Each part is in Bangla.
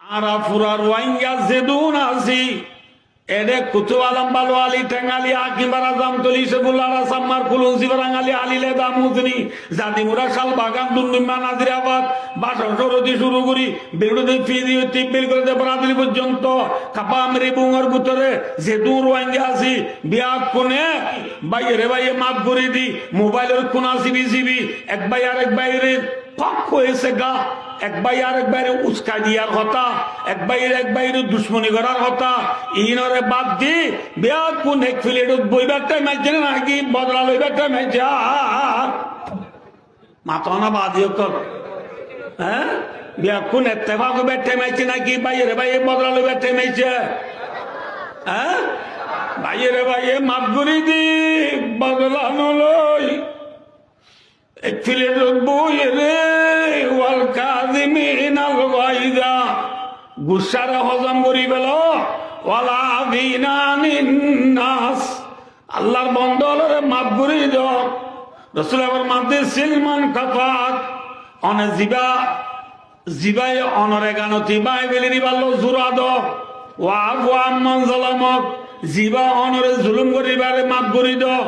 আরাফুরা রোহিঙ্গা জেদুন আসি এডে কুতু আলম বালু আলী টেঙ্গালি আকিবার আজম তলি সেবুল্লারা সাম্মার কুলুসি বারাঙ্গালি আলিলে দামুজনি জাদিমুরা শাল বাগান দুন্নিমা নাজিরাবাদ বাসন সরদি শুরু করি বিরুদ্ধে ফিরি টিপিল করে দে বরাদরি পর্যন্ত কাপামরি বুঙর ভিতরে জেদুন রোহিঙ্গা আসি বিয়া কোনে বাইরে বাইরে মাপ করে দি মোবাইলের কোনা সিবি এক ভাই আর এক বাইরে পক হয়েছে গা এক ভাই আর এক বাইরে উস্কা দিয়ার কথা এক বাইরে দুশ্মনী করার কথা ইনরে বাদ দি বেয়াদ কোন এক ফিলেট বইবার টাইম আছে নাকি বদলা লইবার টাইম আছে মাথা না বাদিও কর হ্যাঁ বিয়া কোন এত্তেফাক হইবার টাইম আছে নাকি বাইরে বদলা লইবার টাইম আছে হ্যাঁ বাইরে মাপ করি দি বদলা নলই এক ফিলেট বই রে ওয়াল কাযিমিন আল গায়যা গুসারে হজম করি বেল ওয়ালা আযিনা আনিন নাস আল্লাহর বন্দরে মাফ করি দাও রাসূল আমার মাঝে সিলমান কাফাত অনে জিবাই অনরে গানতি বাই বেলি বাল্লো জুরা দাও ওয়া আফু আম্মান যালামক জিবা অনরে জুলুম করিবারে মাফ করি দাও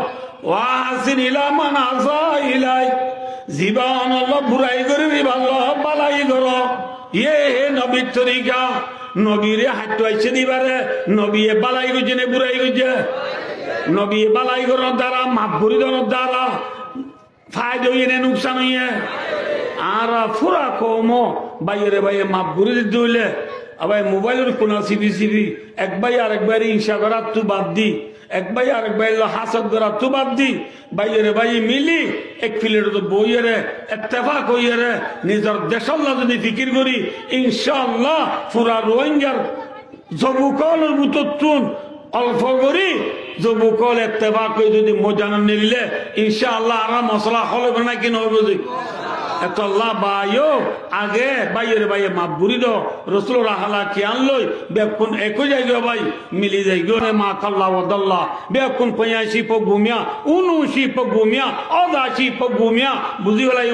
ওয়া হাসিন ইলা মান আসা ইলাই জিবা অনল্ল বুড়াই করিবি ভালো বালাই করো ইয়ে হে নবীর তরিকা নবীরে হাঁটতে আইছে দিবারে নবীয়ে বালাই গইছে নে বুড়াই গইছে নবী বালাই করার দ্বারা মাপ ভরি দেওয়ার দ্বারা ফায়দা হইয়ে নে নুকসান হইয়ে আর ফুরা কমো বাইরে মাপ ভরি দিতে হইলে আবার মোবাইলের কোন সিবি এক ভাই আর এক বাইরে হিংসা করার তু বাদ দি এক ভাই আর এক ভাই হাসদ করার তু বাদ দি ভাই মিলি এক ফিলের বইয়েরে এত্তেফাক হইয়েরে নিজের দেশল্লা যদি ফিকির করি ইনশাআল্লাহ পুরা রোহিঙ্গার জবুকলের মুততুন অল্প করি জবুকল এত্তেফাক হয়ে যদি মজান নিলে ইনশাআল্লাহ আর মশলা হলে না কি নয় এতল্লা বাইও আগে বাইরে মাপ বুড়ি দো রসুল রাহালা কি আনলই বেকুন একই জায়গা ভাই মিলি যাইগো মা কাল্লা ওদাল্লা বেকুন 85 পক ভূমিয়া 79 পক ভূমিয়া 80 পক ভূমিয়া বুঝি বলাই